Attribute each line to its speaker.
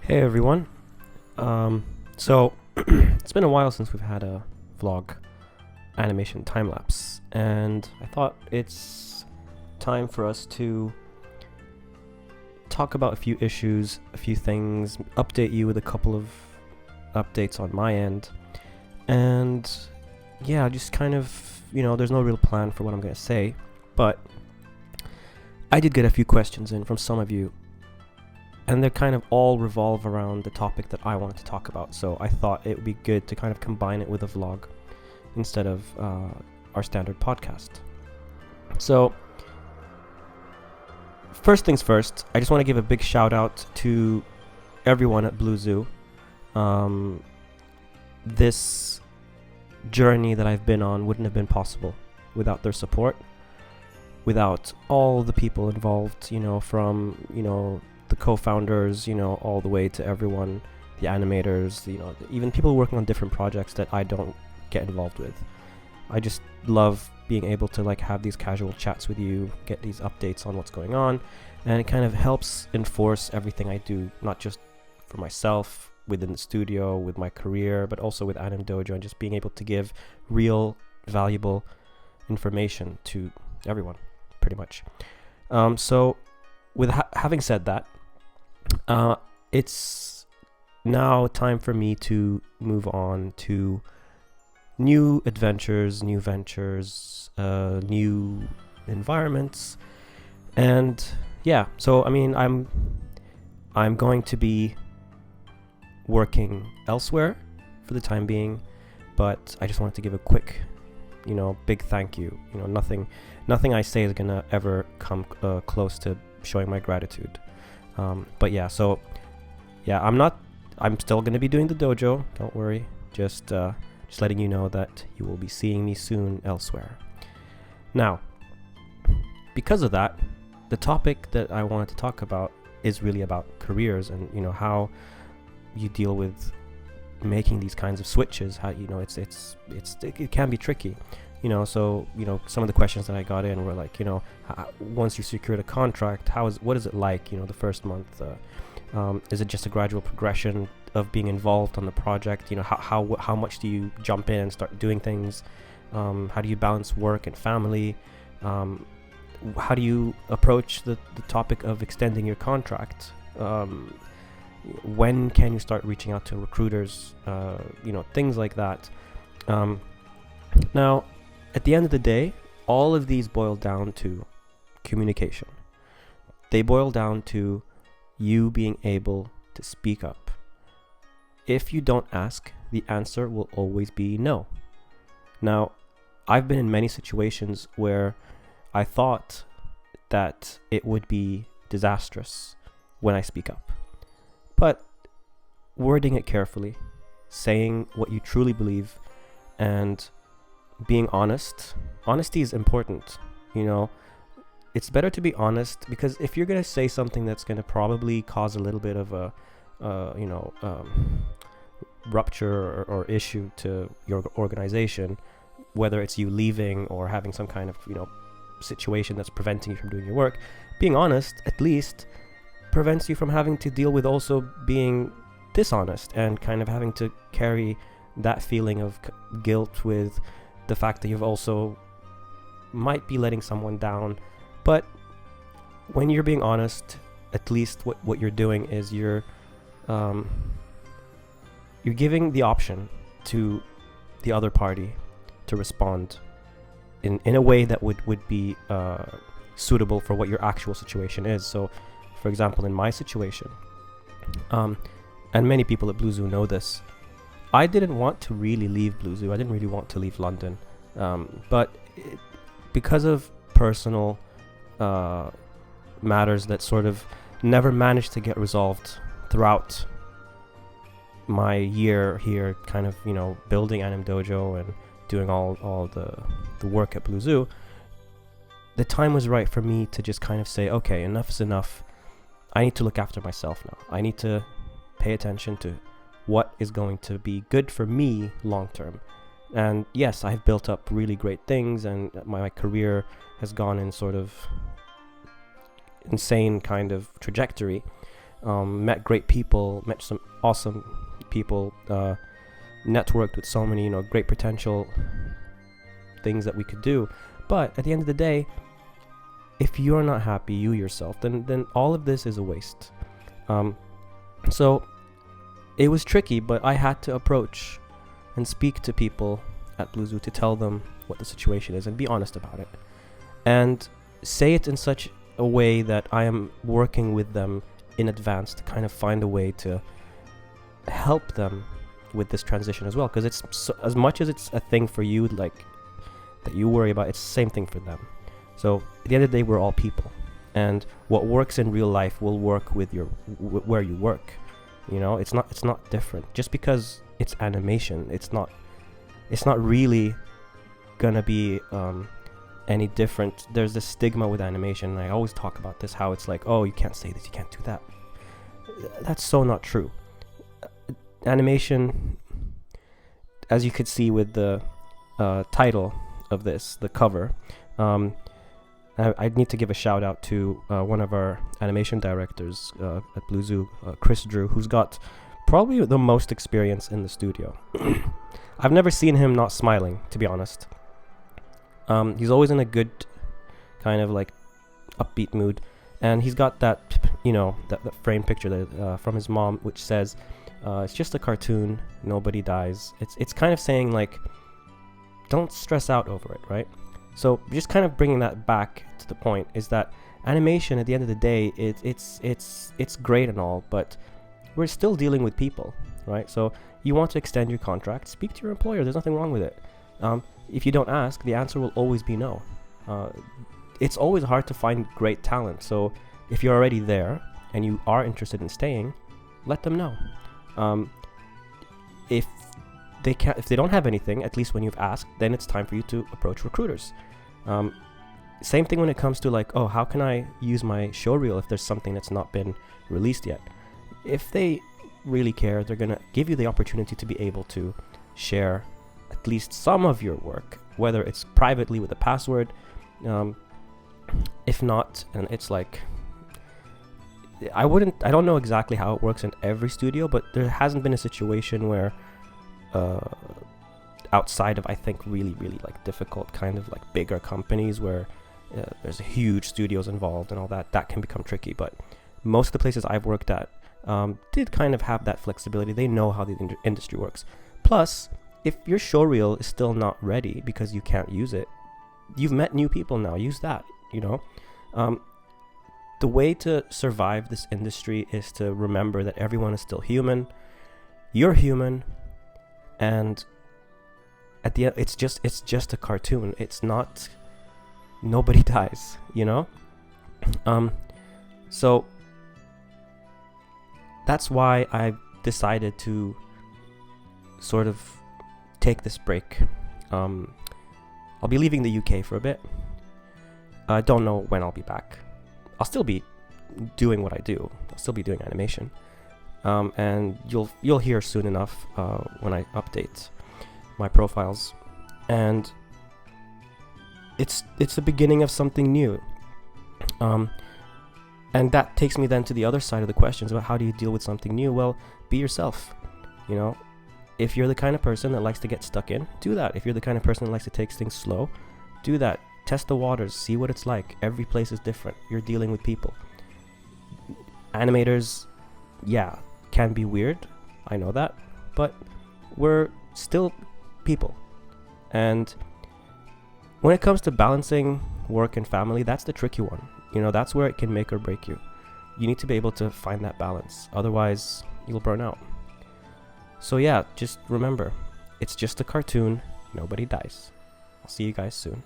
Speaker 1: Hey everyone. So it's been a while since we've had a vlog animation time lapse, and I thought it's time for us to talk about a few issues, a few things, update you with a couple of updates on my end, and yeah, just kind of, there's no real plan for what I'm gonna say, but I did get a few questions in from some of you, and they kind of all revolve around the topic that I wanted to talk about. So I thought it would be good to kind of combine it with a vlog instead of our standard podcast. So first things first, I just want to give a big shout out to everyone at Blue Zoo. This journey that I've been on wouldn't have been possible without their support, without all the people involved, from, the co-founders, all the way to everyone, the animators, even people working on different projects that I don't get involved with. I just love being able to have these casual chats with you, get these updates on what's going on, and it kind of helps enforce everything I do, not just for myself within the studio, with my career, but also with Anim Dojo, and just being able to give real, valuable information to everyone, pretty much. So with having said that, it's now time for me to move on to new adventures, new ventures, new environments, and yeah. So I mean, I'm going to be working elsewhere for the time being, but I just wanted to give a quick, big thank you. Nothing I say is gonna ever come close to showing my gratitude. But yeah, so yeah, I'm still gonna be doing the dojo, don't worry, just letting you know that you will be seeing me soon elsewhere. Now, because of that, the topic that I wanted to talk about is really about careers and how you deal with making these kinds of switches. How it can be tricky. So some of the questions that I got in were like, once you secured a contract, what is it like, the first month? Is it just a gradual progression of being involved on the project? How much do you jump in and start doing things? How do you balance work and family? How do you approach the topic of extending your contract? When can you start reaching out to recruiters? Things like that. Now, at the end of the day, all of these boil down to communication. They boil down to you being able to speak up. If you don't ask, the answer will always be no. Now, I've been in many situations where I thought that it would be disastrous when I speak up. But wording it carefully, saying what you truly believe, and being honest. Honesty is important. It's better to be honest, because if you're going to say something that's going to probably cause a little bit of a rupture or issue to your organization, whether it's you leaving or having some kind of situation that's preventing you from doing your work, being honest at least prevents you from having to deal with also being dishonest and kind of having to carry that feeling of guilt with the fact that you've also might be letting someone down. But when you're being honest, at least what you're doing is you're giving the option to the other party to respond in a way that would be suitable for what your actual situation is. So, for example, in my situation, and many people at Blue Zoo know this, I didn't want to really leave Blue Zoo. I didn't really want to leave London. But because of personal matters that sort of never managed to get resolved throughout my year here, kind of, building Anim Dojo and doing all the work at Blue Zoo, the time was right for me to just kind of say, okay, enough is enough. I need to look after myself now. I need to pay attention to what is going to be good for me long term. And yes, I've built up really great things, and my career has gone in sort of insane kind of trajectory. met great people, met some awesome people, networked with so many, great potential things that we could do. But at the end of the day, if you're not happy, you yourself, then all of this is a waste. So it was tricky, but I had to approach and speak to people at Blue Zoo to tell them what the situation is and be honest about it. And say it in such a way that I am working with them in advance to kind of find a way to help them with this transition as well. Because it's as much as it's a thing for you, like, that you worry about, it's the same thing for them. So at the end of the day, we're all people. And what works in real life will work with where you work. It's not different. Just because it's animation, it's not really gonna be any different. There's this stigma with animation, and I always talk about this, how it's like, oh, you can't say this, you can't do that. That's so not true. Animation, as you could see with the title of this, the cover, I need to give a shout out to one of our animation directors at Blue Zoo, Chris Drew, who's got probably the most experience in the studio. I've never seen him not smiling, to be honest. He's always in a good kind of like upbeat mood, and he's got that, that framed picture that, from his mom, which says, it's just a cartoon, nobody dies. It's kind of saying, like, don't stress out over it, right? So just kind of bringing that back to the point is that animation, at the end of the day, it's great and all, but we're still dealing with people, right? So you want to extend your contract, speak to your employer. There's nothing wrong with it. If you don't ask, the answer will always be no. It's always hard to find great talent. So if you're already there and you are interested in staying, let them know. If they don't have anything, at least when you've asked, then it's time for you to approach recruiters. Same thing when it comes to, like, oh, how can I use my showreel if there's something that's not been released yet? If they really care, they're gonna give you the opportunity to be able to share at least some of your work, whether it's privately with a password. If not, and it's like, I don't know exactly how it works in every studio, but there hasn't been a situation where outside of, I think, really like difficult kind of like bigger companies where there's huge studios involved and all that can become tricky. But most of the places I've worked at did kind of have that flexibility. They know how the industry works. Plus, if your showreel is still not ready because you can't use it, you've met new people now. Use that, the way to survive this industry is to remember that everyone is still human. You're human, and at the end, it's just a cartoon. It's not. Nobody dies, So that's why I decided to sort of take this break. I'll be leaving the UK for a bit. I don't know when I'll be back. I'll still be doing what I do. I'll still be doing animation. And you'll hear soon enough when I update my profiles. And it's the beginning of something new. And that takes me then to the other side of the questions about how do you deal with something new? Well, be yourself. If you're the kind of person that likes to get stuck in, do that. If you're the kind of person that likes to take things slow, do that. Test the waters, see what it's like. Every place is different. You're dealing with people. Animators, yeah, can be weird. I know that. But we're still people. And when it comes to balancing work and family, that's the tricky one. That's where it can make or break you. You need to be able to find that balance. Otherwise, you'll burn out. So yeah, just remember, it's just a cartoon. Nobody dies. I'll see you guys soon.